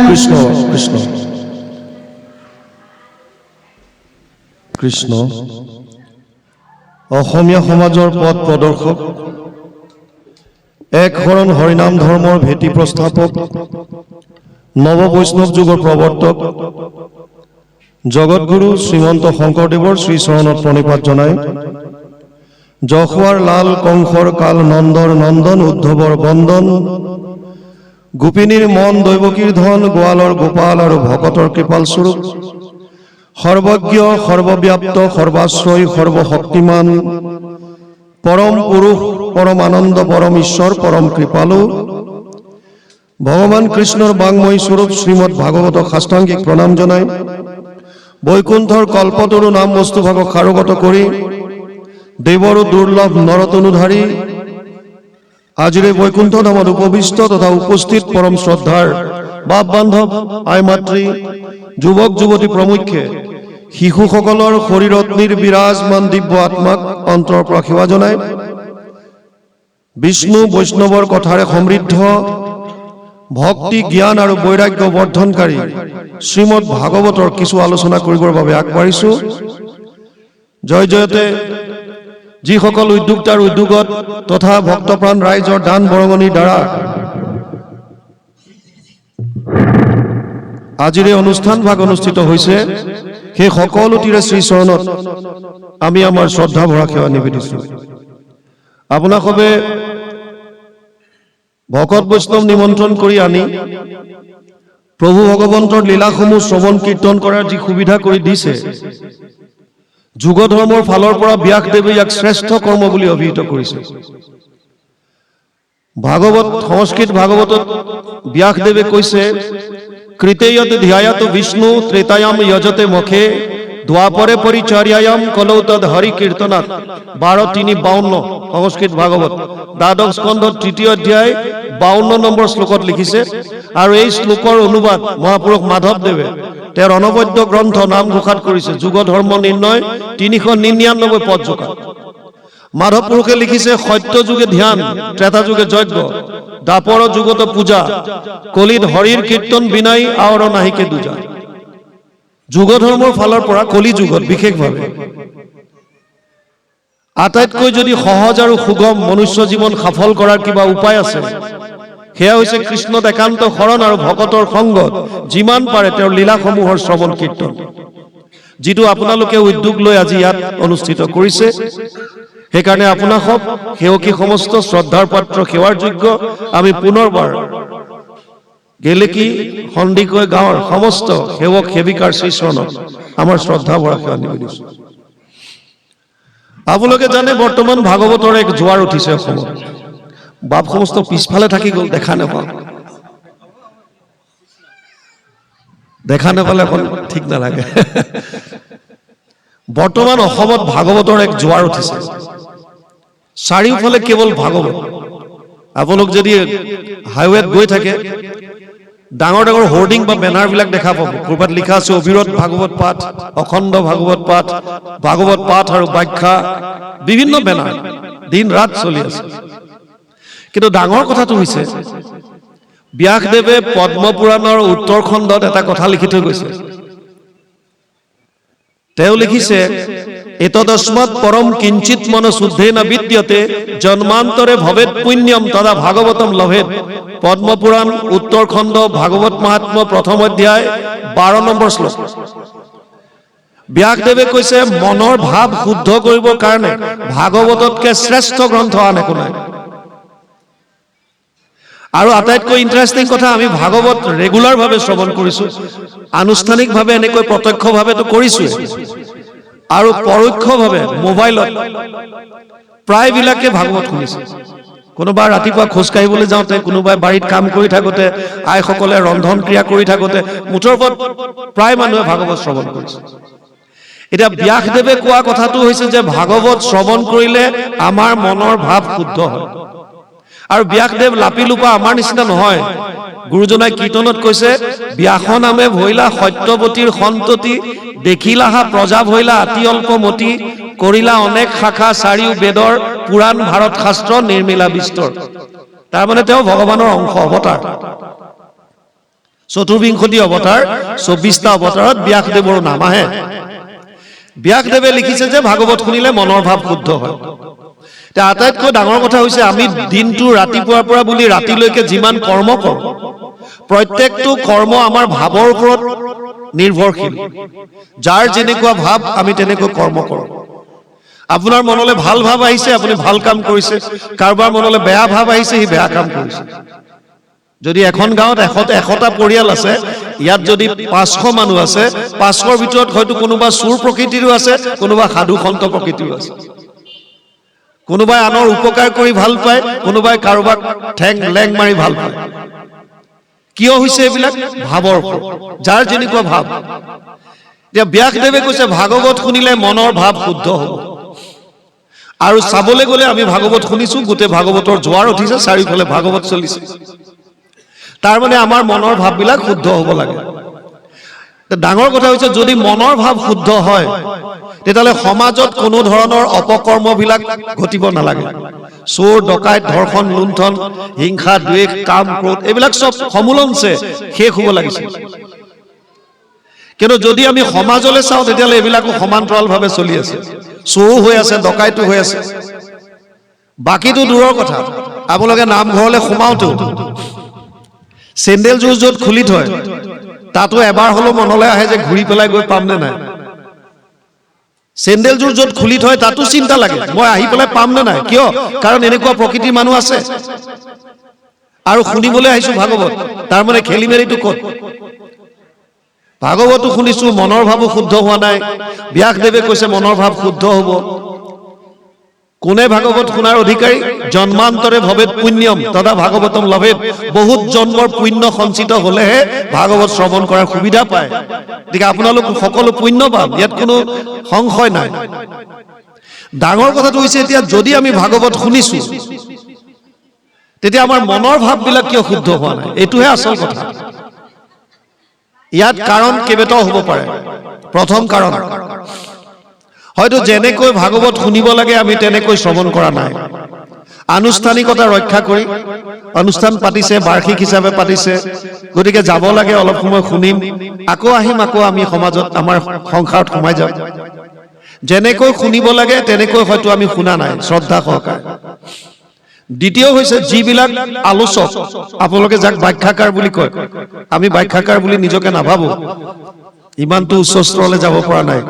কৃষ্ণ কৃষ্ণ কৃষ্ণ অসমীয়া সমাজৰ পথ প্ৰদৰ্শক, এক শৰণ হৰিনাম ধৰ্মৰ ভেটি প্ৰস্থাপক, নৱ বৈষ্ণৱ যুগৰ প্ৰৱৰ্তক জগতগুৰু শ্ৰীমন্ত শংকৰদেৱৰ শ্ৰীচৰণত প্ৰণিপাত জনাই যশোৱাৰ লাল কংসৰ কাল নন্দৰ নন্দন উদ্ধৱৰ বন্দন, গোপিনীৰ মন দৈৱকীৰ ধন, গোৱালৰ গোপাল আৰু ভকতৰ কৃপাল স্বৰূপ, সৰ্বজ্ঞ সৰ্বব্যাপ্ত সৰ্বাশ্ৰয় সৰ্বশক্তিমান পৰম পুৰুষ পৰম আনন্দ পৰম ঈশ্বৰ পৰম কৃপালু ভগৱান কৃষ্ণৰ বাংময় স্বৰূপ শ্ৰীমদ ভাগৱতক সাষ্টাংগিক প্ৰণাম জনাই বৈকুণ্ঠৰ কল্পতৰু নাম বস্তুভাগক সাৰোগত কৰি দেৱৰো দুৰ্লভ নৰতনুধাৰী আজিৰ এই বৈকুণ্ঠ ধামত উপবিষ্ট তথা উপস্থিত পৰম শ্ৰদ্ধাৰ বাপ বান্ধৱ আই মাতৃ যুৱক যুৱতী প্ৰমুখ্যে শিশুসকলৰ শৰীৰত নিৰ্বিৰাজমান দিব্য আত্মাক অন্তৰৰ পৰা সেৱা জনাই বিষ্ণু বৈষ্ণৱৰ কথাৰে সমৃদ্ধ ভক্তি জ্ঞান আৰু বৈৰাগ্য বৰ্ধনকাৰী শ্ৰীমদ ভাগৱতৰ কিছু আলোচনা কৰিবৰ বাবে আগবাঢ়িছো। জয় জয়তে যিসকল উদ্যোক্তাৰ উদ্যোগত তথা ভক্তপ্ৰাণ ৰাইজৰ দান বৰঙণিৰ দ্বাৰা আজিৰ এই অনুষ্ঠান ভাগ অনুষ্ঠিত হৈছে, সেই সকলোটিৰে শ্ৰীচৰণত আমি আমাৰ শ্ৰদ্ধা ভৰা সেৱা নিবেদিছোঁ। আপোনাসবে ভকত বৈষ্ণৱ নিমন্ত্ৰণ কৰি আনি প্ৰভু ভগৱন্তৰ লীলাসমূহ শ্ৰৱণ কীৰ্তন কৰাৰ যি সুবিধা কৰি দিছে, যুগ ধৰ্মৰ ফালৰ পৰা ব্যাসদেৱে ইয়াক শ্ৰেষ্ঠ কৰ্ম বুলি অভিহিত কৰিছে। ভাগৱত সংস্কৃত ভাগৱতত ব্যাসদেৱে কৈছে, কৃতেয়ত ধ্যায়াত বিষ্ণু ত্ৰেতায়াম যজতে মুখে দ্বাপৰে পৰিচৰ্যায়াম কলৌ তদ হৰি কীৰ্তনাত 12:3-52 সংস্কৃত ভাগৱত দ্বাদশ স্কন্ধৰ 3য় অধ্যায় 52 নম্বৰ শ্লোকত লিখিছে। আৰু এই শ্লোকৰ অনুবাদ মহাপুৰুষ মাধৱদেৱে তেওঁৰ অনবদ্য গ্ৰন্থ নামঘোষাত কৰিছে, যুগ ধৰ্ম নিৰ্ণয় 399 পদ জোকা। মাধৱ পুৰুষে লিখিছে, সত্য যুগে ধ্যান, ত্ৰেতা যুগে যজ্ঞ, দ্বাপৰ যুগত পূজা, কলিত হৰিৰ কীৰ্তন বিনাই আৱৰ নাহিকে দুজা। যুগ ধৰ্মৰ ফালৰ পৰা কলি যুগত বিশেষভাৱে আটাইতকৈ যদি সহজ আৰু সুগম মনুষ্য জীৱন সফল কৰাৰ কিবা উপায় আছে, সেয়া হৈছে কৃষ্ণত একান্ত শৰণ আৰু ভকতৰ সংগত যিমান পাৰে তেওঁৰ লীলাসমূহৰ শ্ৰৱণ কীৰ্তন, যিটো আপোনালোকে উদ্যোগ লৈ আজি ইয়াত অনুষ্ঠিত কৰিছে। সেইকাৰণে আপোনাসব সেৱকী সমস্ত শ্ৰদ্ধাৰ পাত্ৰ সেৱাৰ যোগ্য আমি পুনৰবাৰ গেলেকী সন্দিকৈ গাঁৱৰ সমস্ত সেৱক সেৱিকাৰ শ্ৰীচৰণত আমাৰ শ্ৰদ্ধা ভৰা সেৱা নিবেদিছোঁ। আপোনালোকে জানে বৰ্তমান ভাগৱতৰ এক জোৱাৰ উঠিছে অসমত। বাপ সমস্ত পিছফালে থাকি গ'ল, দেখা নাপালে এখন ঠিক নালাগে। বৰ্তমান অসমত ভাগৱতৰ এক জোৱাৰ উঠিছে, চাৰিওফালে কেৱল ভাগৱত। আপোনালোক যদি হাইৱেত গৈ থাকে ডাঙৰ ডাঙৰ হোৰ্ডিং বা বেনাৰবিলাক দেখা পাব, ক'ৰবাত লিখা আছে অবিৰত ভাগৱত পাঠ, অখণ্ড ভাগৱত পাঠ, ভাগৱত পাঠ আৰু ব্যাখ্যা, বিভিন্ন বেনাৰ দিন ৰাত চলি আছে। কিন্তু ডাঙৰ কথাটো হৈছে ব্যাসদেৱে পদ্ম পুৰাণৰ উত্তৰ খণ্ডত এটা কথা লিখি থৈ গৈছে। তেওঁ লিখিছে, এতদস্মাৎ পৰম কিঞ্চিত মন শুদ্ধেন বিদ্যতে জন্মান্তৰে ভৱেৎ পুণ্যম তদা ভাগৱতম লভেৎ। পদ্ম পুৰাণ উত্তৰ খণ্ড ভাগৱত মাহাত্ম্য প্ৰথম অধ্যায় 12 নম্বৰ শ্লোক। ব্যাসদেৱে কৈছে, মনৰ ভাৱ শুদ্ধ কৰিবৰ কাৰণে ভাগৱততকৈ শ্ৰেষ্ঠ গ্ৰন্থ আন একো নাই। আৰু আটাইতকৈ ইণ্টাৰেষ্টিং কথা, আমি ভাগৱত ৰেগুলাৰভাৱে শ্ৰৱণ কৰিছোঁ, আনুষ্ঠানিকভাৱে এনেকৈ প্ৰত্যক্ষভাৱেতো কৰিছোৱে, আৰু পৰোক্ষভাৱে মোবাইলত প্ৰায়বিলাকে ভাগৱত শুনিছে। কোনোবা ৰাতিপুৱা খোজকাঢ়িবলৈ যাওঁতে, কোনোবাই বাৰীত কাম কৰি থাকোঁতে, আইসকলে ৰন্ধন ক্ৰিয়া কৰি থাকোঁতে, মুঠৰ ওপৰত প্ৰায় মানুহে ভাগৱত শ্ৰৱণ কৰিছে। এতিয়া ব্যাসদেৱে কোৱা কথাটো হৈছে যে ভাগৱত শ্ৰৱণ কৰিলে আমাৰ মনৰ ভাৱ শুদ্ধ হয়। আৰু ব্যাসদেৱ লাপিলোপা আমাৰ নিচিনা নহয়। গুৰুজনাই কীৰ্তনত কৈছে, ব্যাস নামে ভৈলা সত্যৱতীৰ সন্ততি, দেখিলাহা প্ৰজা ভৈলা আতি অল্পমতি, কৰিলা অনেক শাখা চাৰিও বেদৰ, পুৰাণ ভাৰত শাস্ত্ৰ নিৰ্মিলা বিস্তৰ। তাৰমানে তেওঁ ভগৱানৰ অংশ, অৱতাৰ। চতুৰ্বিংশতি অৱতাৰ 24টা অৱতাৰত ব্যাসদেৱৰ নাম আহে। ব্যাসদেৱে লিখিছে যে ভাগৱত শুনিলে মনৰ ভাৱ শুদ্ধ হয়। এতিয়া আটাইতকৈ ডাঙৰ কথা হৈছে আমি দিনটো ৰাতিপুৱাৰ পৰা বুলি ৰাতিলৈকে যিমান কৰ্ম কৰোঁ, প্ৰত্যেকটো কৰ্ম আমাৰ ভাৱৰ ওপৰত নিৰ্ভৰশীল। যাৰ যেনেকুৱা ভাৱ আমি তেনেকৈ কৰ্ম কৰোঁ। আপোনাৰ মনলৈ ভাল ভাৱ আহিছে, আপুনি ভাল কাম কৰিছে। কাৰোবাৰ মনলৈ বেয়া ভাৱ আহিছে, সি বেয়া কাম কৰিছে। যদি এখন গাঁৱত 100টা পৰিয়াল আছে, ইয়াত যদি 500 মানুহ আছে, 500ৰ ভিতৰত হয়তো কোনোবা চোৰ প্ৰকৃতিৰো আছে, কোনোবা সাধু সন্ত প্ৰকৃতিৰো আছে। কোনোবাই আনৰ উপকাৰ কৰি ভাল পায়, কোনোবাই কাৰোবাক ঠেং লেং মাৰি ভাল পায়। কিয় হৈছে এইবিলাক? ভাৱৰ ওপৰত, যাৰ যেনেকুৱা ভাৱ। এতিয়া ব্যাসদেৱে কৈছে ভাগৱত শুনিলে মনৰ ভাৱ শুদ্ধ হ'ব। আৰু চাবলৈ গ'লে আমি ভাগৱত শুনিছো, গোটেই ভাগৱতৰ জোৱাৰ উঠিছে, চাৰিওফালে ভাগৱত চলিছে। তাৰ মানে আমাৰ মনৰ ভাৱবিলাক শুদ্ধ হ'ব লাগে। ডাঙৰ কথা হৈছে যদি মনৰ ভাৱ শুদ্ধ হয়, তেতিয়াহ'লে সমাজত কোনো ধৰণৰ অপকৰ্মবিলাক ঘটিব নালাগে। চোৰ ডকাইত, ধৰ্ষণ, লুণ্ঠন, হিংসা, দ্বেষ, কাম, ক্ৰোধ এইবিলাক চব সমূলনছে শেষ হ'ব লাগিছিল। কিন্তু যদি আমি সমাজলৈ চাওঁ, তেতিয়াহ'লে এইবিলাকো সমান্তৰালভাৱে চলি আছে। চোৰো হৈ আছে, ডকাইতো হৈ আছে। বাকীটো দূৰৰ কথা, আপোনালোকে নামঘৰলৈ সোমাওঁতেও চেণ্ডেলযোৰ য'ত খুলি থয়, তাতো এবাৰ হ'লেও মনলৈ আহে যে ঘূৰি পেলাই গৈ পামনে নাই। চেণ্ডেলযোৰ য'ত খুলি থয় তাতো চিন্তা লাগে, মই আহি পেলাই পামনে নাই। কিয়? কাৰণ এনেকুৱা প্ৰকৃতিৰ মানুহ আছে। আৰু শুনিবলৈ আহিছো ভাগৱত, তাৰ মানে খেলি মেলিটো ক'ত? ভাগৱতো শুনিছো, মনৰ ভাৱো শুদ্ধ হোৱা নাই। ব্যাসদেৱে কৈছে মনৰ ভাৱ শুদ্ধ হ'ব। কোনে ভাগৱত শুনাৰ অধিকাৰী? জন্মান্তৰে ভৱেত পুণ্যম তথা ভাগৱতম লভেত। বহুত জন্মৰ পুণ্য সঞ্চিত হলেহে ভাগৱত শ্ৰৱণ কৰাৰ সুবিধা পায়। গতিকে আপোনালোক সকলো পুণ্যৱান, ইয়াত কোনো সংশয় নাই। ডাঙৰ কথাটো হৈছে এতিয়া যদি আমি ভাগৱত শুনিছো, তেতিয়া আমাৰ মনৰ ভাৱবিলাক কিয় শুদ্ধ হোৱা নাই? এইটোহে আচল কথা। ইয়াত কাৰণ কেইবাটাও হ'ব পাৰে। প্ৰথম কাৰণ, হয়তো যেনেকৈ ভাগৱত শুনিব লাগে আমি তেনেকৈ শ্ৰৱণ কৰা নাই। আনুষ্ঠানিকতা ৰক্ষা কৰি অনুষ্ঠান পাতিছে, বাৰ্ষিক হিচাপে পাতিছে, গতিকে যাব লাগে, অলপ সময় শুনিম, আকৌ আহিম, আকৌ আমি সমাজত আমাৰ সংসাৰত সোমাই যাম। যেনেকৈ শুনিব লাগে তেনেকৈ হয়তো আমি শুনা নাই শ্ৰদ্ধা সহকাৰে। দ্বিতীয় হৈছে যিবিলাক আলোচক, আপোনালোকে যাক ব্যাখ্যাকাৰ বুলি কয়, আমি ব্যাখ্যাকাৰ বুলি নিজকে নাভাবো, ইমানটো উচ্চ স্তৰলৈ যাব পৰা নাই।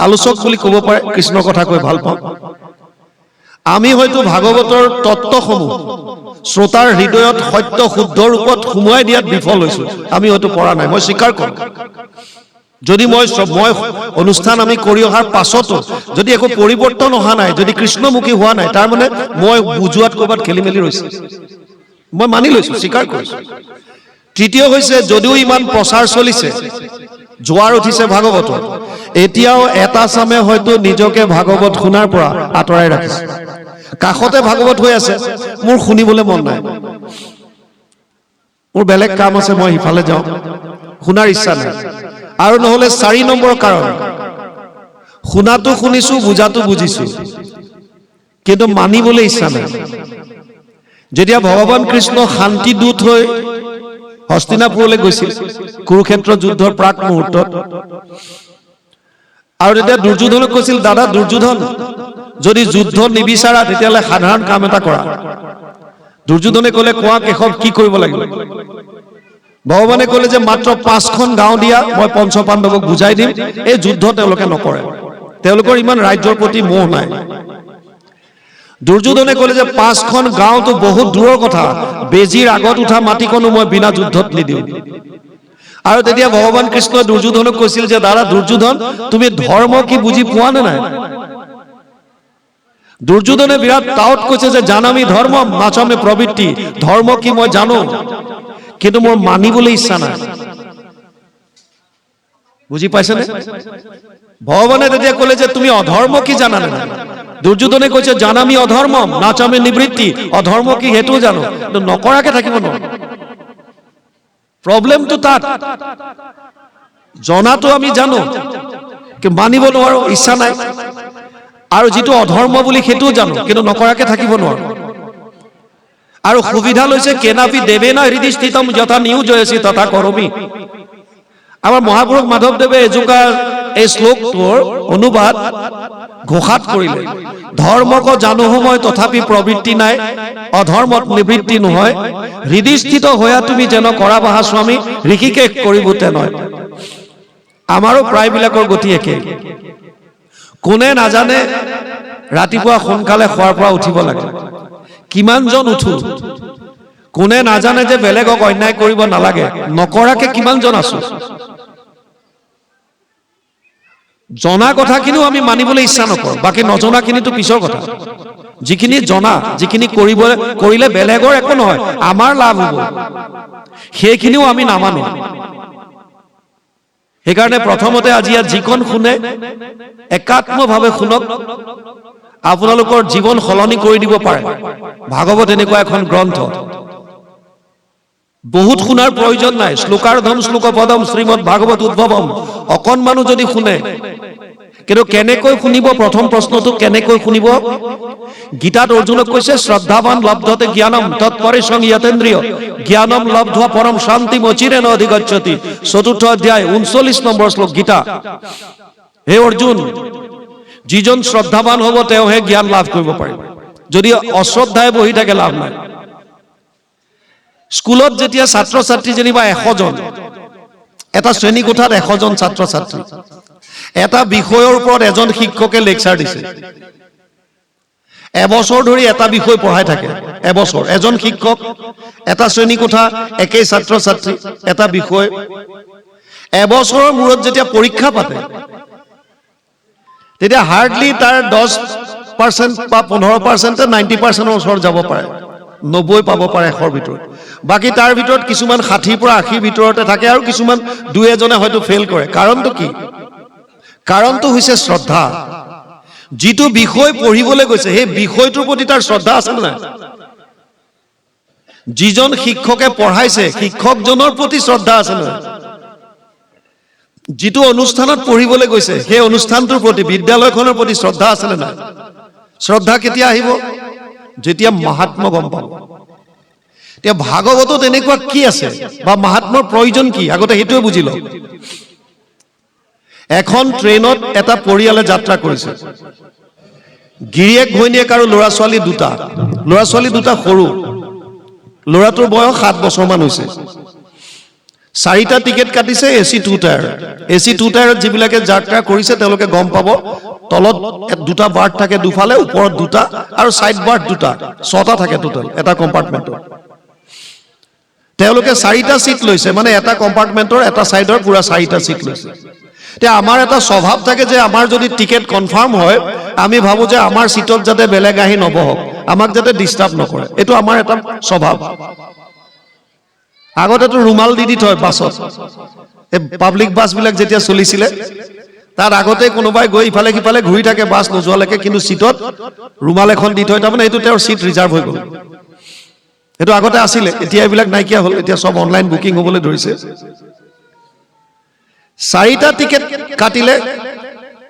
আলোচক বুলি ক'ব পাৰে, কৃষ্ণ কথা কৈ ভাল পাওঁ। আমি হয়তো ভাগৱতৰ তত্ত্বসমূহ শ্ৰোতাৰ হৃদয়ত সত্য শুদ্ধ ৰূপত সুমুৱাই দিয়াত বিফল হৈছো। আমি হয়তো পৰা নাই, মই স্বীকাৰ কৰোঁ। যদি মই অনুষ্ঠান আমি কৰি অহাৰ পাছতো যদি একো পৰিৱৰ্তন অহা নাই, যদি কৃষ্ণমুখী হোৱা নাই, তাৰ মানে মই বুজোৱাত ক'ৰবাত খেলি মেলি ৰৈছে, মই মানি লৈছো, স্বীকাৰ কৰিছো। তৃতীয় হৈছে যদিও ইমান প্ৰচাৰ চলিছে, জোৱাৰ উঠিছে ভাগৱতৰ, এতিয়াও এটা চামে হয়তো নিজকে ভাগৱত শুনাৰ পৰা আঁতৰাই ৰাখিছে। কাষতে ভাগৱত হৈ আছে, মোৰ শুনিবলৈ মন নাই, মোৰ বেলেগ কাম আছে, মই সিফালে যাওঁ, শুনাৰ ইচ্ছা নাই। আৰু নহলে 4 নম্বৰ কাৰণ, শুনাটো শুনিছো, বুজাটো বুজিছো, কিন্তু মানিবলৈ ইচ্ছা নাই। যেতিয়া ভগৱান কৃষ্ণ শান্তি দূত হৈ হস্তিনাপুৰলৈ গৈছিল কুৰুক্ষেত্ৰ যুদ্ধৰ প্ৰাক মুহূৰ্তত, আৰু তেতিয়া দুৰ্যোধনক কৈছিল, দাদা দুৰ্যোধন, যদি যুদ্ধ নিবিচাৰা তেতিয়াহ'লে সাধাৰণ কাম এটা কৰা। দুৰ্যোধনে ক'লে, কোৱা কেশৱ, কি কৰিব লাগিব? ভগৱানে ক'লে যে মাত্ৰ 5খন গাঁও দিয়া, মই পঞ্চ পাণ্ডৱক বুজাই দিম, এই যুদ্ধ তেওঁলোকে নকৰে, তেওঁলোকৰ ইমান ৰাজ্যৰ প্ৰতি মোহ নাই। দুৰ্যোধনে ক'লে যে 5খন গাঁওটো বহুত দূৰৰ কথা, বেজীৰ আগত উঠা মাটিকনো মই বিনা যুদ্ধত নিদিওঁ। আৰু তেতিয়া ভগৱান কৃষ্ণই দুৰ্যোধনক কৈছিল যে দাদা দুৰ্যোধন, তুমি ধৰ্ম কি বুজি পোৱা নে নাই? দুৰ্যোধনে বিৰাট টাউট কৈছে যে জানামি ধৰ্ম নাচামে প্ৰবৃত্তি, ধৰ্ম কি মই জানো, কিন্তু মোৰ মানিবলৈ ইচ্ছা নাই। বুজি পাইছেনে? ভগৱানে তেতিয়া ক'লে যে তুমি অধৰ্ম কি জানা নাই? দুৰ্যোধনে কৈছে জানামি অধৰ্ম নাচামে নিবৃত্তি, অধৰ্ম কি সেইটোও জানো, কিন্তু নকৰাকে থাকিব নোৱাৰো। প্ৰব্লেমটো তাত, জনাটো আমি জানো, কিন্তু মানিব নোৱাৰো, ইচ্ছা নাই। আৰু যিটো অধৰ্ম বুলি সেইটোও জানো, কিন্তু নকৰাকে থাকিব নোৱাৰো। আৰু সুবিধা লৈছে কেনাপি দেৱেনা হৃদি স্থিতম যথা নিয়োজয়সি তথা কৰমি। আমাৰ মহাপুৰুষ মাধৱদেৱে এজোকা এই শ্লোকটোৰ অনুবাদ ঘোষাত কৰিলে, ধৰ্মক জানো সময় তথাপি প্ৰবৃত্তি নাই, অধৰ্মত নিবৃত্তি নহয়, হৃদিস্থিত হোৱা তুমি যেন কৰা বাহা স্বামী, ঋষিকেশ কৰিবতে নহয়। আমাৰো প্ৰায়বিলাকৰ গতি একে। কোনে নাজানে ৰাতিপুৱা সোনকালে খোৱাৰ পৰা উঠিব লাগে, কিমানজন উঠো। কোনে নাজানে যে বেলেগক অন্যায় কৰিব নালাগে, নকৰাকে কিমানজন আছো। জনা কথাখিনিও আমি মানিবলৈ ইচ্ছা নকৰোঁ, বাকী নজনাখিনিতো পিছৰ কথা। যিখিনি জনা, যিখিনি কৰিলে বেলেগৰ একো নহয়, আমাৰ লাভ হ'ব, সেইখিনিও আমি নামানো। সেইকাৰণে প্ৰথমতে আজি ইয়াত যিখন শুনে একাত্মভাৱে শুনক, আপোনালোকৰ জীৱন সলনি কৰি দিব পাৰে। ভাগৱত এনেকুৱা এখন গ্ৰন্থ, বহুত শুনাৰ প্ৰয়োজন নাই। শ্লোকাৰ্ধম শ্লোক পদম শ্ৰীমদ ভাগৱত উদ্ভৱম, অকণমানো যদি শুনে। কিন্তু কেনেকৈ শুনিব? প্ৰথম প্ৰশ্নটো কেনেকৈ শুনিব? গীতাত অৰ্জুনক কৈছে শ্ৰদ্ধাৱান লব্ধতে জ্ঞানম তৎপৰিসং যতেন্দ্ৰিয় জ্ঞানম লব্ধা পৰম শান্তি অচিৰেণ অধিগচ্ছতি। ৪ৰ্থ অধ্যায় ৩৯ নম্বৰ শ্লোক গীতা। হে অৰ্জুন, যিজন শ্ৰদ্ধাৱান হ'ব তেওঁহে জ্ঞান লাভ কৰিব পাৰিব, যদি অশ্ৰদ্ধাই বহি থাকে লাভ নাই। স্কুলত যেতিয়া ছাত্ৰ ছাত্ৰী যেনিবা 100 জন, এটা শ্ৰেণী কোঠাত 100 জন ছাত্ৰ ছাত্ৰী, এটা বিষয়ৰ ওপৰত এজন শিক্ষকে লেকচাৰ দিছে, এবছৰ ধৰি এটা বিষয় পঢ়াই থাকে। এবছৰ এজন শিক্ষক, এটা শ্ৰেণী কোঠা, একেই ছাত্ৰ ছাত্ৰী, এটা বিষয়। এবছৰৰ মূৰত যেতিয়া পৰীক্ষা পাতে, তেতিয়া হাৰ্ডলি তাৰ 10% বা 15% 90%ৰ ওচৰত যাব পাৰে, 90 পাব পাৰে 100ৰ ভিতৰত। বাকী তাৰ ভিতৰত কিছুমান 60 পৰা 80ৰ ভিতৰতে থাকে, আৰু কিছুমান 2-এজনে হয়তো ফেইল কৰে। কাৰণটো কি? কাৰণটো হৈছে শ্ৰদ্ধা। যিটো বিষয় পঢ়িবলৈ গৈছে সেই বিষয়টোৰ প্ৰতি তাৰ শ্ৰদ্ধা আছে নে নাই? যিজন শিক্ষকে পঢ়াইছে শিক্ষকজনৰ প্ৰতি শ্ৰদ্ধা আছে নে নাই? যিটো অনুষ্ঠানত পঢ়িবলৈ গৈছে সেই অনুষ্ঠানটোৰ প্ৰতি, বিদ্যালয়খনৰ প্ৰতি শ্ৰদ্ধা আছে নে নাই? শ্ৰদ্ধা কেতিয়া আহিব? যেতিয়া মাহাত্ম্য গম পাব। এতিয়া ভাগৱতত এনেকুৱা কি আছে বা মাহাত্ম্যৰ প্ৰয়োজন কি, আগতে সেইটোৱে বুজি লওক। এখন ট্ৰেইনত এটা পৰিয়ালে যাত্ৰা কৰিছে, গিৰিয়েক ঘৈণীয়েক আৰু ল'ৰা ছোৱালী দুটা। ল'ৰা ছোৱালী দুটা সৰু, ল'ৰাটোৰ বয়স 7 বছৰমান হৈছে। 4টা টিকেট কাটিছে AC 2 টায়াৰ। AC 2 টায়াৰত যিবিলাকে যাত্ৰা কৰিছে তেওঁলোকে গম পাব, তলত 2টা বাৰ্থ থাকে দুফালে, ওপৰত 2টা আৰু ছাইড বাৰ্থ 2টা, 6টা থাকে টোটেল এটা কম্পাৰ্টমেণ্টত। তেওঁলোকে 4টা ছিট লৈছে, মানে এটা কম্পাৰ্টমেণ্টৰ এটা ছাইডৰ পুৰা 4টা ছিট লৈছে। এতিয়া আমাৰ এটা স্বভাৱ থাকে যে আমাৰ যদি টিকেট কনফাৰ্ম হয়, আমি ভাবো যে আমাৰ ছিটত যাতে বেলেগ আহি নবহক, আমাক যাতে ডিষ্টাৰ্ব নকৰে। এইটো আমাৰ এটা স্বভাৱ। আগতেতো ৰুমাল দি থয় বাছত, এই পাব্লিক বাছবিলাক যেতিয়া চলিছিলে, তাত আগতে কোনোবাই গৈ ইফালে সিফালে ঘূৰি থাকে বাছ নোযোৱালৈকে, কিন্তু ছিটত ৰুমাল এখন দি থয়, তাৰমানে এইটো তেওঁৰ ছিট ৰিজাৰ্ভ হৈ গ'ল। এইটো আগতে আছিলে, এতিয়া এইবিলাক নাইকিয়া হ'ল, এতিয়া চব অনলাইন বুকিং হ'বলৈ ধৰিছে। 4টা টিকেট কাটিলে,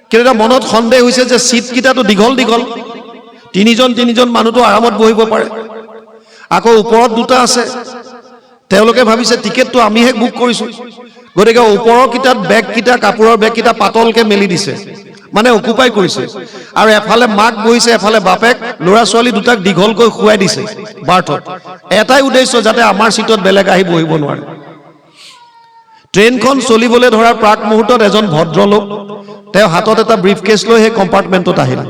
কিন্তু এটা মনত সন্দেহ হৈছে যে ছিটকেইটাতো দীঘল দীঘল, 3জন মানুহতো আৰামত বহিব পাৰে। আকৌ ওপৰত 2টা আছে, তেওঁলোকে ভাবিছে টিকেটটো আমিহে বুক কৰিছো, গতিকে ওপৰৰ কিটাত বেগকেইটা, কাপোৰৰ বেগকেইটা পাতলকে মেলি দিছে, মানে অকুপাই কৰিছে। আৰু এফালে মাক বহিছে, এফালে বাপেক, ল'ৰা ছোৱালী দুটাক দীঘলকৈ শুৱাই দিছে বাৰ্থত। এটাই উদ্দেশ্য, যাতে আমাৰ ছিটত বেলেগ আহি বহিব নোৱাৰে। ট্ৰেইনখন চলিবলৈ ধৰাৰ প্ৰাক মুহূৰ্তত এজন ভদ্ৰলোক, তেওঁ হাতত এটা ব্ৰিফকেছ লৈ সেই কম্পাৰ্টমেণ্টত আহিল,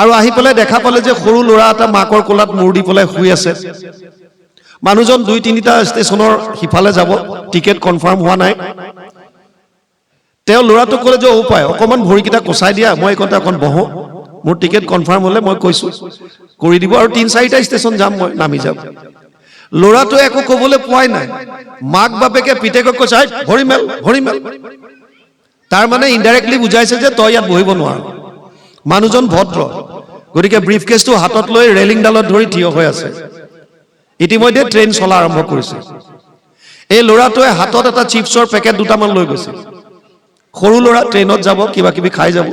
আৰু আহি পেলাই দেখা পালে যে সৰু ল'ৰা এটা মাকৰ কোলাত মূৰ দি পেলাই শুই আছে। মানুহজন 2-3টা ষ্টেচনৰ সিফালে যাব, টিকেট কনফাৰ্ম হোৱা নাই। তেওঁ ল'ৰাটোক ক'লে যে পায় অকণমান ভৰিকেইটা কচাই দিয়া, মই এইকণতে অকণ বহো, মোৰ টিকেট কনফাৰ্ম হ'লে মই কৈছোঁ কৰি দিব, আৰু 3-4টা ষ্টেচন যাম, মই নামি যাম। ল'ৰাটোৱে একো ক'বলৈ পোৱাই নাই। মাক বাপেকে পিতেকক কৈছে, ভৰি মেল, ভৰি মেল। তাৰ মানে ইনডাইৰেক্টলি বুজাইছে যে তই ইয়াত বহিব নোৱাৰ। মানুহজন ভদ্ৰ, গতিকে ব্ৰিফকেছটো হাতত লৈ ৰেলিংডালত ধৰি থিয় হৈ আছে। ইতিমধ্যে ট্ৰেইন চলা আৰম্ভ কৰিছে। এই ল'ৰাটোৱে হাতত এটা চিপছৰ পেকেট 2টামান লৈ গৈছে। সৰু ল'ৰা, ট্ৰেইনত যাব, কিবা কিবি খাই যাব।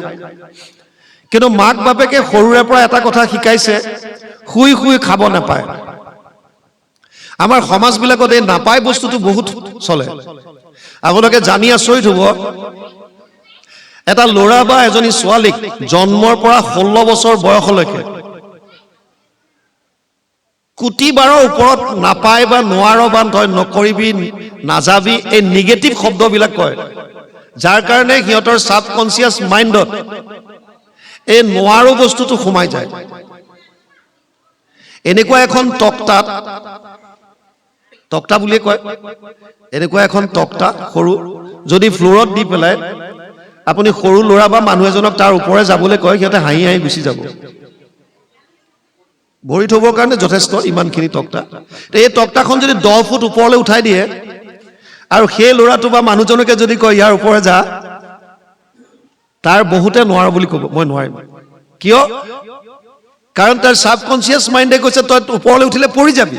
কিন্তু মাক বাপেকে সৰুৰে পৰা এটা কথা শিকাইছে, শুই শুই খাব নাপায়। আমাৰ সমাজবিলাকত এই নাপায় বস্তুটো বহুত চলে। আপোনালোকে জানি আচৰিত হ'ব, এটা ল'ৰা বা এজনী ছোৱালীক জন্মৰ পৰা 16 বছৰ বয়সলৈকে কোটি বাৰৰ ওপৰত নাপায় বা নোৱাৰ বা তই নকৰিবি, নাযাবি, এই নিগেটিভ শব্দবিলাক কয়, যাৰ কাৰণে সিহঁতৰ ছাবকনচিয়াছ মাইণ্ডত এই নোৱাৰো বস্তুটো সোমাই যায়। এনেকুৱা এখন তক্তা বুলিয়ে কয়, এনেকুৱা এখন তক্তা সৰু, যদি ফ্ল'ৰত দি পেলাই আপুনি সৰু ল'ৰা বা মানুহ এজনক তাৰ ওপৰে যাবলৈ কয়, সিহঁতে হাঁহি হাঁহি গুচি যাব। ভৰি থবৰ কাৰণে যথেষ্ট ইমানখিনি তক্তা। এই তক্তাখন যদি 10 ফুট ওপৰলৈ উঠাই দিয়ে আৰু সেই ল'ৰাটো বা মানুহজনকে যদি কয় ইয়াৰ ওপৰে যা, তাৰ বহুতে নোৱাৰো বুলি ক'ব, মই নোৱাৰিম। কিয়? কাৰণ তাৰ ছাবকনচিয়াছ মাইণ্ডে কৈছে তই ওপৰলৈ উঠিলে পৰি যাবি,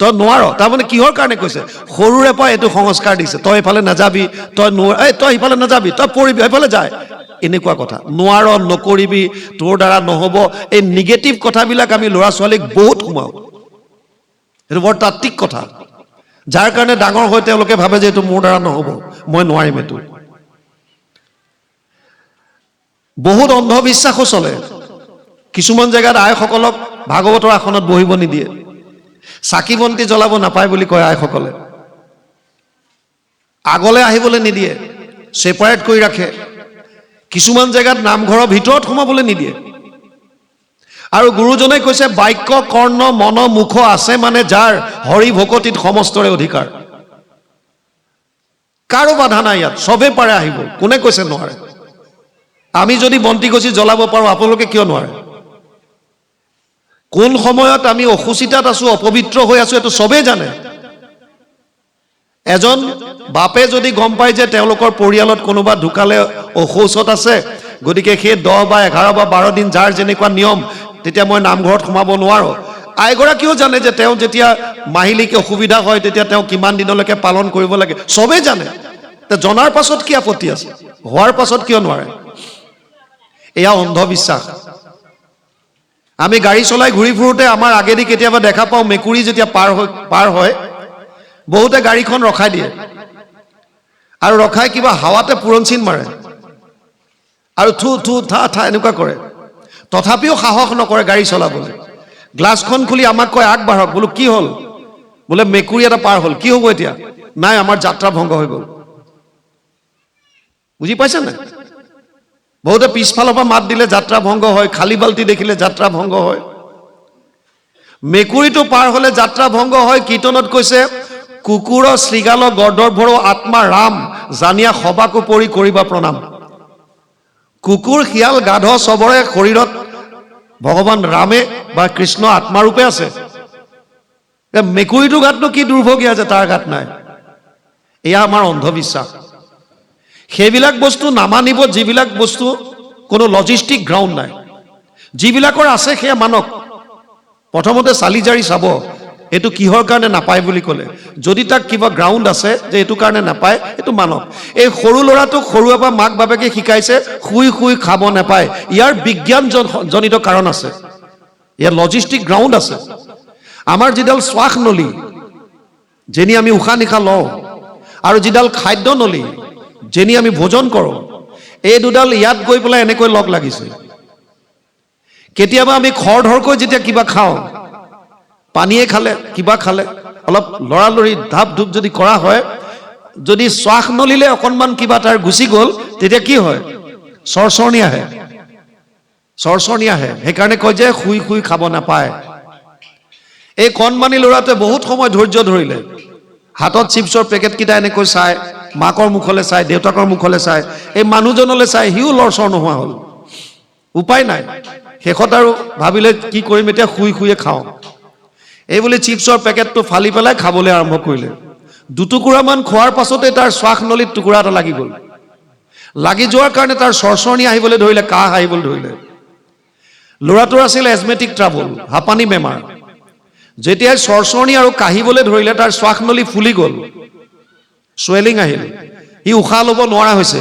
তই নোৱাৰ। তাৰমানে কিহৰ কাৰণে কৈছে? সৰুৰে পৰা এইটো সংস্কাৰ দিছে, তই এইফালে নাযাবি, তই ইফালে নাযাবি, তই পৰিবি, এইফালে যায়, এনেকুৱা কথা। নোৱাৰ, নকৰিবি, তোৰ দ্বাৰা নহ'ব, এই নিগেটিভ কথাবিলাক আমি ল'ৰা ছোৱালীক বহুত সোমাওঁ। এইটো বৰ তাত্ত্বিক কথা, যাৰ কাৰণে ডাঙৰ হৈ তেওঁলোকে ভাবে যে এইটো মোৰ দ্বাৰা নহ'ব, মই নোৱাৰিম। এইটো বহুত অন্ধবিশ্বাসো চলে। কিছুমান জেগাত আইসকলক ভাগৱতৰ আসনত বহিব নিদিয়ে, চাকি বন্তি জ্বলাব নাপায় বুলি কয় আইসকলে, আগলৈ আহিবলৈ নিদিয়ে, ছেপাৰেট কৰি ৰাখে। কিছুমান জেগাত নামঘৰৰ ভিতৰত সোমাবলৈ নিদিয়ে। আৰু গুৰুজনে কৈছে বাক্য কৰ্ণ মন মুখ আছে মানে যাৰ, হৰি ভকতিত সমস্তৰে অধিকাৰ। কাৰো বাধা নাই ইয়াত, চবেই পাৰে আহিব, কোনে কৈছে নোৱাৰে? আমি যদি বন্তি গছি জ্বলাব পাৰো, আপোনালোকে কিয় নোৱাৰে? কোন সময়ত আমি অসুচিতাত আছো, অপবিত্ৰ হৈ আছো, এইটো চবেই জানে। এজন বাপে যদি গম পায় যে তেওঁলোকৰ পৰিয়ালত কোনোবা ঢুকালে, অশৌচত আছে, গতিকে সেই 10 বা 11 বা 12 দিন যাৰ যেনেকুৱা নিয়ম, তেতিয়া মই নামঘৰত সোমাব নোৱাৰো। আইগৰাকীও জানে যে তেওঁ যেতিয়া মাহিলীক অসুবিধা হয় তেতিয়া তেওঁ কিমান দিনলৈকে পালন কৰিব লাগে, চবেই জানে। জনাৰ পাছত কি আপত্তি আছে? হোৱাৰ পাছত কিয় নোৱাৰে? এয়া অন্ধবিশ্বাস। আমি গাড়ী চলাই ঘূৰি ফুৰোতে আমাৰ আগেদি কেতিয়াবা দেখা পাওঁ মেকুৰী যেতিয়া পাৰ হয়, বহুতে গাড়ীখন ৰখাই দিয়ে আৰু ৰখাই কিবা হাৱাতে পুৰঞ্চিন মাৰে আৰু থু থু থা থা এনেকুৱা কৰে। তথাপিও সাহস নকৰে গাড়ী চলাবলৈ। গ্লাছখন খুলি আমাক কয় আগবাঢ়ক। বোলো কি হ'ল? বোলে মেকুৰী এটা পাৰ হ'ল, কি হ'ব এতিয়া? নাই, আমাৰ যাত্ৰা ভংগ হৈ গ'ল। বুজি পাইছে নাই? বহুতে পিছফালৰ পৰা মাত দিলে যাত্ৰা ভংগ হয়, খালী বাল্টি দেখিলে যাত্ৰা ভংগ হয়। মেকুৰীটো পাৰ হলে যাত্ৰা ভংগ হয়। কীৰ্তনত কৈছে কুকুৰ শৃগাল গৰ্দভৰ আত্মা ৰাম, জানিয়া সবাকো পৰি কৰিবা প্ৰণাম। কুকুৰ শিয়াল গাধ চবৰে শৰীৰত ভগৱান ৰামে বা কৃষ্ণ আত্মাৰূপে আছে। মেকুৰীটো গাতনো কি দুৰ্ভগীয়া যে তাৰ গাত নাই? এয়া আমাৰ অন্ধবিশ্বাস। সেইবিলাক বস্তু নামানিব, যিবিলাক বস্তু কোনো লজিষ্টিক গ্ৰাউণ্ড নাই। যিবিলাকৰ আছে সেয়া মানক। প্ৰথমতে চালি জাৰি চাব এইটো কিহৰ কাৰণে নাপায় বুলি ক'লে। যদি তাক কিবা গ্ৰাউণ্ড আছে যে এইটো কাৰণে নাপায়, এইটো মানক। এই সৰু ল'ৰাটোক সৰুৰে পৰা মাক বাপেকে শিকাইছে শুই শুই খাব নাপায়, ইয়াৰ বিজ্ঞানজনিত কাৰণ আছে, ইয়াৰ লজিষ্টিক গ্ৰাউণ্ড আছে। আমাৰ যিডাল শ্বাস নলী, যেনি আমি উশাহ নিশাহ লওঁ, আৰু যিডাল খাদ্য নলী, যেনি আমি ভোজন কৰোঁ, এই দুডাল ইয়াত গৈ পেলাই এনেকৈ লগ লাগিছে। কেতিয়াবা আমি খৰধৰকৈ যেতিয়া কিবা খাওঁ, পানীয়ে খালে, কিবা খালে, অলপ লৰালৰি ধাপ ধুপ যদি কৰা হয়, যদি শ্বাস নলীলে অকণমান কিবা তাৰ গুচি গ'ল, তেতিয়া কি হয়? চৰচৰণি আহে, চৰচৰণি আহে। সেইকাৰণে কয় যে শুই শুই খাব নাপায়। এই কণমানি ল'ৰাটোৱে বহুত সময় ধৈৰ্য ধৰিলে, হাতত চিপছৰ পেকেটকেইটা এনেকৈ চাই, মাকৰ মুখলৈ চাই, দেউতাকৰ মুখলৈ চাই, এই মানুহজনলৈ চাই, সিও লৰচৰ নোহোৱা হ'ল। উপায় নাই, শেষত আৰু ভাবিলে কি কৰিম এতিয়া, শুই শুইয়ে খাওঁ। এই বুলি চিপছৰ পেকেটটো ফালি পেলাই খাবলৈ আৰম্ভ কৰিলে। দুটুকুৰামান খোৱাৰ পাছতে তাৰ শ্বাস নলীত টুকুৰা এটা লাগি গ'ল। লাগি যোৱাৰ কাৰণে তাৰ চৰচৰণি আহিবলৈ ধৰিলে, কাহ আহিবলৈ ধৰিলে। ল'ৰাটোৰ আছিল এজমেটিক ট্ৰাবল, হাঁপানী বেমাৰ। যেতিয়াই চৰচৰণি আৰু কাহিবলৈ ধৰিলে, তাৰ শ্বাস নলী ফুলি গ'ল, চুৱেলিং আহিল, সি উশাহ ল'ব নোৱাৰা হৈছে।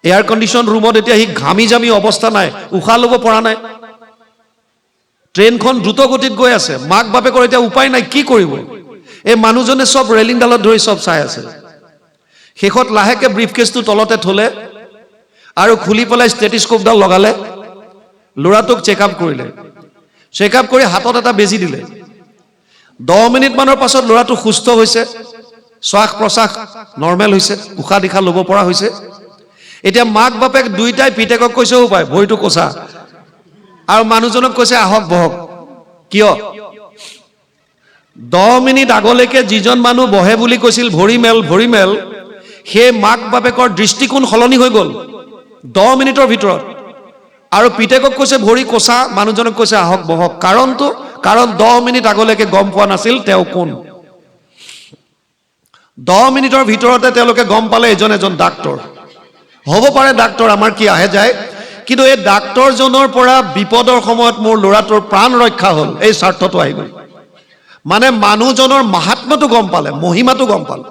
এয়াৰ কণ্ডিশ্যন ৰুমত এতিয়া সি ঘামি জামি অৱস্থা নাই, উশাহ ল'ব পৰা নাই। ট্ৰেইনখন দ্ৰুত গতিত গৈ আছে, মাক বাপেকৰ এতিয়া উপায় নাই, কি কৰিব? এই মানুহজনে চব ৰেলিংডালত ধৰি চব চাই আছে। শেষত লাহেকে ব্ৰিফকেছটো তলতে থলে আৰু খুলি পেলাই ষ্টেথিস্কোপডাল লগালে, ল'ৰাটোক চেকআপ কৰিলে। চেকআপ কৰি হাতত এটা বেজি দিলে। 10 মিনিটমানৰ পাছত ল'ৰাটো সুস্থ হৈছে, শ্বাস প্ৰশ্বাস নৰ্মেল হৈছে, উশাহ নিশাহ ল'ব পৰা হৈছে। এতিয়া মাক বাপেক দুইটাই পিতেকক কৈছেও পায় ভৰিটো কচা, আৰু মানুহজনক কৈছে আহক বহক। কিয়? 10 মিনিট আগলৈকে যিজন মানুহ বহে বুলি কৈছিল ভৰি মেল, সেই মাক বাপেকৰ দৃষ্টিকোণ সলনি হৈ গ'ল 10 মিনিটৰ ভিতৰত। আৰু পিতেকক কৈছে ভৰি কচা, মানুহজনক কৈছে আহক বহক। কাৰণ 10 মিনিট আগলৈকে গম পোৱা নাছিল তেওঁ কোন। 10 মিনিটৰ ভিতৰতে তেওঁলোকে গম পালে এজন ডাক্তৰ। হ'ব পাৰে ডাক্তৰ, আমাৰ কি আহে যায়, কিন্তু এই ডাক্তৰজনৰ পৰা বিপদৰ সময়ত মোৰ ল'ৰাটোৰ প্ৰাণ ৰক্ষা হ'ল, এই স্বাৰ্থটো আহি গ'ল। মানে মানুহজনৰ মাহাত্ম্যটো গম পালে, মহিমাটো গম পালে,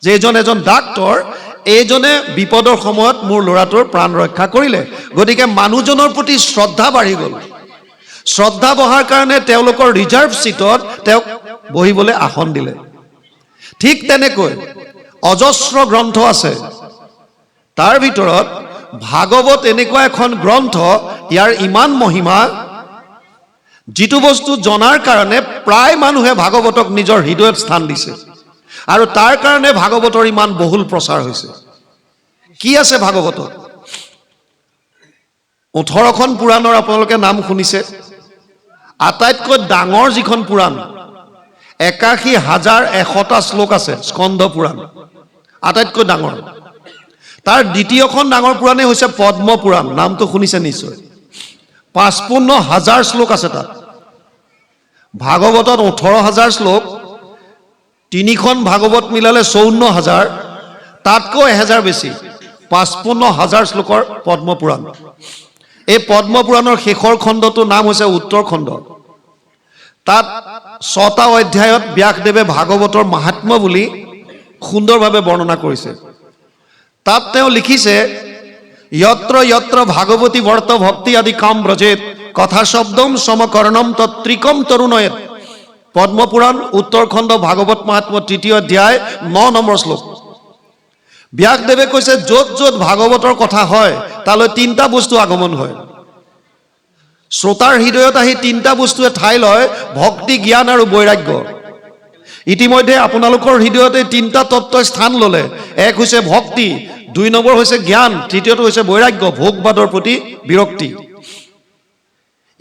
যে এজন ডাক্তৰ, এইজনে বিপদৰ সময়ত মোৰ ল'ৰাটোৰ প্ৰাণ ৰক্ষা কৰিলে। গতিকে মানুহজনৰ প্ৰতি শ্ৰদ্ধা বাঢ়ি গ'ল। শ্ৰদ্ধা বঢ়াৰ কাৰণে তেওঁলোকৰ ৰিজাৰ্ভ চিটত তেওঁক বহিবলৈ আসন দিলে। ঠিক তেনেকৈ অজস্ৰ গ্ৰন্থ আছে, তাৰ ভিতৰত ভাগৱত এনেকুৱা এখন গ্ৰন্থ, ইয়াৰ ইমান মহিমা, যিটো বস্তু জনাৰ কাৰণে প্ৰায় মানুহে ভাগৱতক নিজৰ হৃদয়ত স্থান দিছে, আৰু তাৰ কাৰণে ভাগৱতৰ ইমান বহুল প্ৰচাৰ হৈছে। কি আছে ভাগৱতত? 18খন পুৰাণৰ আপোনালোকে নাম শুনিছে। আটাইতকৈ ডাঙৰ যিখন পুৰাণ, 81,100টা শ্লোক আছে, স্কন্ধ পুৰাণ, আটাইতকৈ ডাঙৰ। তাৰ দ্বিতীয়খন ডাঙৰ পুৰাণে হৈছে পদ্ম পুৰাণ, নামটো শুনিছে নিশ্চয়। 55,000 শ্লোক আছে তাত। ভাগৱতত 18,000 শ্লোক, 3খন ভাগৱত মিলালে 54,000, তাতকৈ 1000 বেছি, 55,000 শ্লোকৰ পদ্ম পুৰাণ। এই পদ্ম পুৰাণৰ শেষৰ খণ্ডটোৰ নাম হৈছে উত্তৰ খণ্ড। তাত 6টা অধ্যায়ত ব্যাসদেৱে ভাগৱতৰ মাহাত্ম্য বুলি সুন্দৰভাৱে বৰ্ণনা কৰিছে। তাত তেওঁ লিখিছে, যত্ৰ যত্ৰ ভাগৱতী বৰ্ত ভক্তি আদি কাম ব্ৰজেত কথা শব্দম সমকৰণম তত্ৰিকম তৰুণয়েত। পদ্মপুৰাণ উত্তৰ খণ্ড ভাগৱত মাহাত্ম্য 3য় অধ্যায় 9 নম্বৰ শ্লোক। ব্যাসদেৱে কৈছে, য'ত য'ত ভাগৱতৰ কথা হয় তালৈ 3টা বস্তু আগমন হয়। শ্ৰোতাৰ হৃদয়ত আহি 3টা বস্তুৱে ঠাই লয়, ভক্তি, জ্ঞান আৰু বৈৰাগ্য। ইতিমধ্যে আপোনালোকৰ হৃদয়তে 3টা তত্ত্বই স্থান ল'লে। এক হৈছে ভক্তি, 2 নম্বৰ হৈছে জ্ঞান, তৃতীয়টো হৈছে বৈৰাগ্য, ভোগবাদৰ প্ৰতি বিৰক্তি।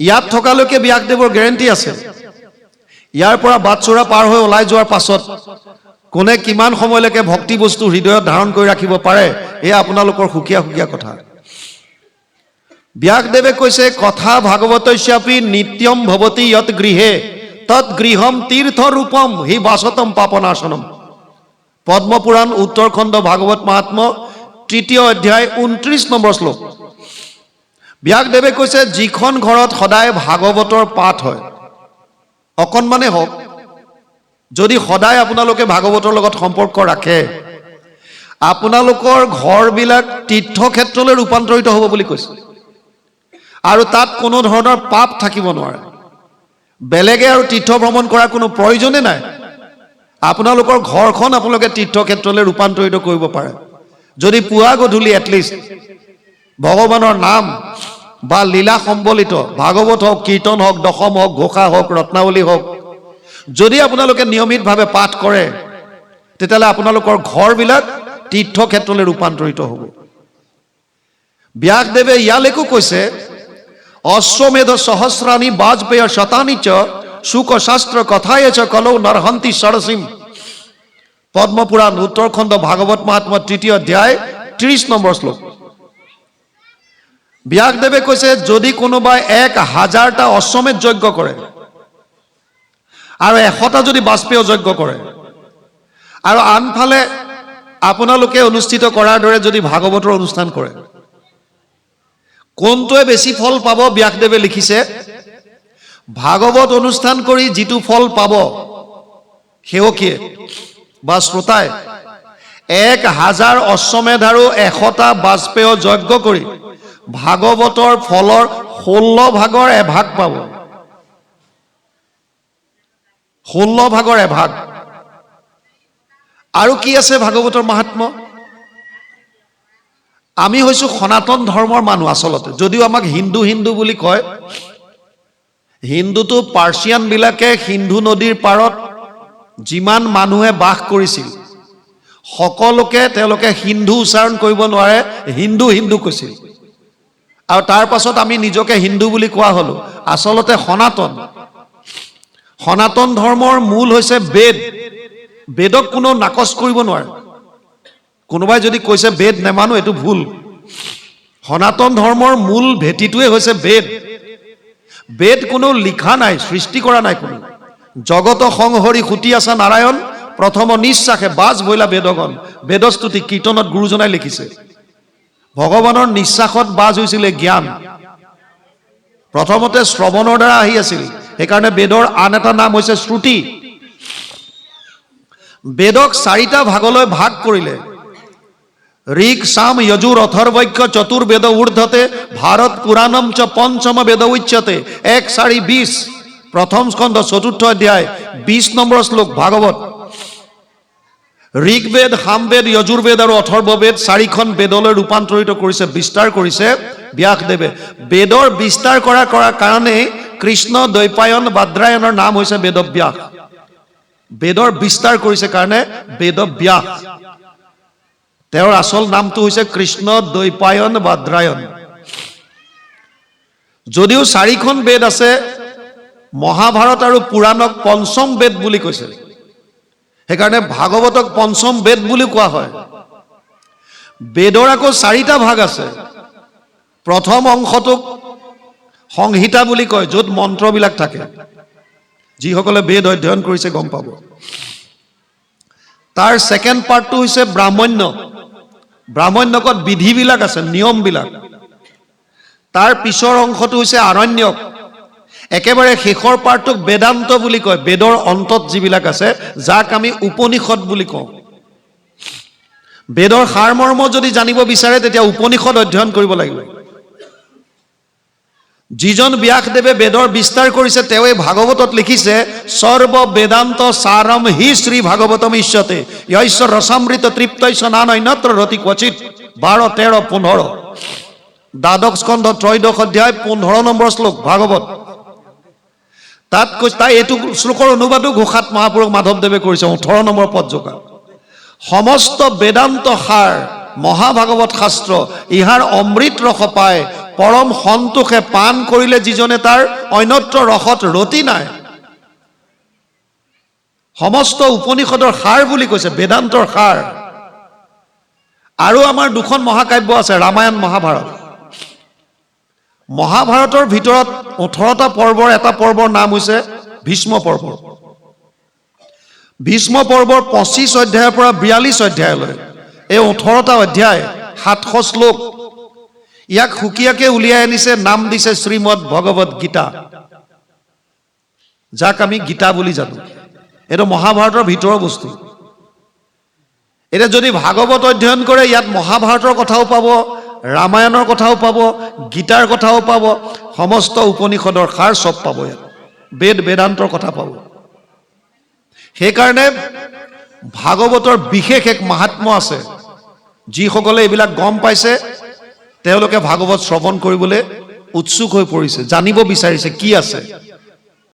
ইয়াত থকালৈকে ব্যাসদেৱৰ গেৰেণ্টি আছে। ইয়াৰ পৰা বাটচোৰা পাৰ হৈ ওলাই যোৱাৰ পাছত কোনে কিমান সময়লৈকে ভক্তি বস্তু হৃদয়ত ধাৰণ কৰি ৰাখিব পাৰে, এয়া আপোনালোকৰ সুকীয়া সুকীয়া কথা। ব্যাসদেৱে কৈছে, কথা ভাগৱতস্যাপি নিত্যম ভৱতি যত গৃহে তৎ গৃহম তীৰ্থ ৰূপম হি বাসতম পাপনাশনম। পদ্মপুৰাণ উত্তৰ খণ্ড ভাগৱত মাহাত্ম্য 3য় অধ্যায় 29 নম্বৰ শ্লোক। ব্যাসদেৱে কৈছে, যিখন ঘৰত সদায় ভাগৱতৰ পাঠ হয়, অকণমানে হওক, যদি সদায় আপোনালোকে ভাগৱতৰ লগত সম্পৰ্ক ৰাখে, আপোনালোকৰ ঘৰবিলাক তীৰ্থক্ষেত্ৰলৈ ৰূপান্তৰিত হ'ব বুলি কৈছে। আৰু তাত কোনো ধৰণৰ পাপ থাকিব নোৱাৰে। বেলেগে আৰু তীৰ্থ ভ্ৰমণ কৰাৰ কোনো প্ৰয়োজনে নাই। আপোনালোকৰ ঘৰখন আপোনালোকে তীৰ্থক্ষেত্ৰলৈ ৰূপান্তৰিত কৰিব পাৰে, যদি পুৱা গধূলি এটলিষ্ট ভগৱানৰ নাম বা লীলা সম্বলিত ভাগৱত হওক, কীৰ্তন হওক, দশম হওক, ঘোষা হওক, ৰত্নাৱলী হওক, যদি আপোনালোকে নিয়মিতভাৱে পাঠ কৰে, তেতিয়াহ'লে আপোনালোকৰ ঘৰবিলাক তীৰ্থক্ষেত্ৰলৈ ৰূপান্তৰিত হ'ব। ব্যাসদেৱে ইয়ালৈকো কৈছে, অশ্বমেধ সহস্ৰাণি বাজপেয় শতানি চ শুক শাস্ত্ৰ কথায় চ কলৌ নৰহন্তি সৰসিম। পদ্মপুৰাণ উত্তৰ খণ্ড ভাগৱত মাহাত্ম্য 3য় অধ্যায় 30 নম্বৰ শ্লোক। ব্যাসদেৱে কৈছে, যদি কোনোবাই 1000টা অশ্বমেধ যজ্ঞ কৰে আৰু 100টা যদি বাজপেয় যজ্ঞ কৰে, আৰু আনফালে আপোনালোকে অনুষ্ঠিত কৰাৰ দৰে যদি ভাগৱতৰ অনুষ্ঠান কৰে, কোনটোৱে বেছি ফল পাব? ব্যাসদেৱে লিখিছে, ভাগৱত অনুষ্ঠান কৰি যিটো ফল পাব, সেৱকীয়ে বা শ্ৰোতাই 1000 অশ্বমেধ আৰু 100টা বাজপেয় যজ্ঞ কৰি ভাগৱতৰ ফলৰ 16 ভাগৰ 1 ভাগ পাব। 16 ভাগৰ এভাগ। আৰু কি আছে ভাগৱতৰ মাহাত্ম্য? আমি হৈছো সনাতন ধৰ্মৰ মানুহ আচলতে, যদিও আমাক হিন্দু হিন্দু বুলি কয়। হিন্দুটো পাৰ্চিয়ান বিলাকে সিন্ধু নদীৰ পাৰত যিমান মানুহে বাস কৰিছিল সকলোকে তেওঁলোকে হিন্দু উচ্চাৰণ কৰিব নোৱাৰে, হিন্দু হিন্দু কৈছিল। আৰু তাৰ পাছত আমি নিজকে হিন্দু বুলি কোৱা হলো। আচলতে সনাতন ধৰ্মৰ মূল হৈছে বেদ। বেদক কোনো নাকচ কৰিব নোৱাৰে। কোনোবাই যদি কৈছে বেদ নেমানো, এইটো ভুল। সনাতন ধৰ্মৰ মূল ভেটিটোৱে হৈছে বেদ। বেদ কোনো লিখা নাই, সৃষ্টি কৰা নাই কোনো। জগত সংহৰি সুতি আছা নাৰায়ণ, প্ৰথম নিশ্বাসে বাজ বইলা বেদগণ। বেদস্তুতি কীৰ্তনত গুৰুজনাই লিখিছে। ভগৱানৰ নিশ্বাসত বাজ হৈছিলে জ্ঞান। প্ৰথমতে শ্ৰৱণৰ দ্বাৰা আহি আছিল, সেইকাৰণে বেদৰ আন এটা নাম হৈছে শ্ৰুতি। বেদক 4টা ভাগলৈ ভাগ কৰিলে। ঋক সাম যজুৰ অথৰ্বৈক্য চতুৰ্বেদ ঊৰ্ধ্বতে ভাৰত পুৰাণম চ পঞ্চম বেদ উচ্যতে। 1-4-20 প্ৰথম স্কন্ধ 4ৰ্থ অধ্যায় 20 নম্বৰ শ্লোক ভাগৱত। ঋগ্বেদ, সামবেদ, যজুৰ্বেদ আৰু অথৰ্ববেদ 4খন বেদলৈ ৰূপান্তৰিত কৰিছে, বিস্তাৰ কৰিছে ব্যাসদেৱে। বেদৰ বিস্তাৰ কৰাৰ কাৰণে কৃষ্ণ দ্বৈপায়ন বাদ্ৰায়ণৰ নাম হৈছে বেদব্যাস। বেদৰ বিস্তাৰ কৰিছে কাৰণে বেদব্যাস। তেওঁৰ আচল নামটো হৈছে কৃষ্ণ দ্বৈপায়ন বাদ্ৰায়ণ। যদিও 4খন বেদ আছে, মহাভাৰত আৰু পুৰাণক পঞ্চম বেদ বুলি কৈছে। সেইকাৰণে ভাগৱতক পঞ্চম বেদ বুলি কোৱা হয়। বেদৰ আকৌ 4টা ভাগ আছে। প্ৰথম অংশটোক সংহিতা বুলি কয়, য'ত মন্ত্ৰবিলাক থাকে। যিসকলে বেদ অধ্যয়ন কৰিছে গম পাব। তাৰ ছেকেণ্ড পাৰ্টটো হৈছে ব্ৰাহ্মণ্য। ব্ৰাহ্মণ্যকত বিধিবিলাক আছে, নিয়মবিলাক। তাৰ পিছৰ অংশটো হৈছে আৰণ্যক। একেবাৰে শেষৰ পাৰ্টটোক বেদান্ত বুলি কয়। বেদৰ অন্তত যিবিলাক আছে, যাক আমি উপনিষদ বুলি কওঁ। বেদৰ সাৰমৰ্ম যদি জানিব বিচাৰে তেতিয়া উপনিষদ অধ্যয়ন কৰিব লাগিব। যিজন ব্যাসদেৱে বেদৰ বিস্তাৰ কৰিছে তেওঁৱে ভাগৱতত লিখিছে, সৰ্ব বেদান্ত সাৰম হি শ্ৰী ভাগৱতম ইষ্যতে য়স্য ৰসামৃত তৃপ্তস্য নানন্যত্ৰ ৰতি ক্বচিৎ। 12, 13, 15 দ্বাদশ স্কন্ধ 13শ অধ্যায় 15 নম্বৰ শ্লোক ভাগৱত। তাত তাই এইটো শ্লোকৰ অনুবাদো ঘোষাত মহাপুৰুষ মাধৱদেৱে কৰিছে 18 নম্বৰ পদজোকা। সমস্ত বেদান্ত সাৰ মহাভাগৱত শাস্ত্ৰ, ইহাৰ অমৃত ৰস পায় পৰম সন্তোষে পান কৰিলে যিজনে তাৰ অন্যত্ৰ ৰসত ৰতি নাই। সমস্ত উপনিষদৰ সাৰ বুলি কৈছে, বেদান্তৰ সাৰ। আৰু আমাৰ 2খন মহাকাব্য আছে, ৰামায়ণ মহাভাৰত। মহাভাৰতৰ ভিতৰত 18টা পৰ্বৰ এটা পৰ্বৰ নাম হৈছে ভীষ্ম পৰ্ব। ভীষ্ম পৰ্বৰ 25 অধ্যায়ৰ পৰা 42 অধ্যায়লৈ এই 18টা অধ্যায় 700 শ্লোক। ইয়াক সুকীয়াকে উলিয়াই আনিছে, নাম দিছে শ্ৰীমদ ভগৱত গীতা, যাক আমি গীতা বুলি জানো। এইটো মহাভাৰতৰ ভিতৰৰ বস্তু। এতিয়া যদি ভাগৱত অধ্যয়ন কৰে, ইয়াত মহাভাৰতৰ কথাও পাব, ৰামায়ণৰ কথাও পাব, গীতাৰ কথাও পাব, সমস্ত উপনিষদৰ সাৰ চব পাব ইয়াত। বেদ বেদান্তৰ কথা পাব। সেইকাৰণে ভাগৱতৰ বিশেষ এক মাহাত্ম্য আছে। যিসকলে এইবিলাক গম পাইছে তেওঁলোকে ভাগৱত শ্ৰৱণ কৰিবলৈ উৎসুক হৈ পৰিছে, জানিব বিচাৰিছে কি আছে।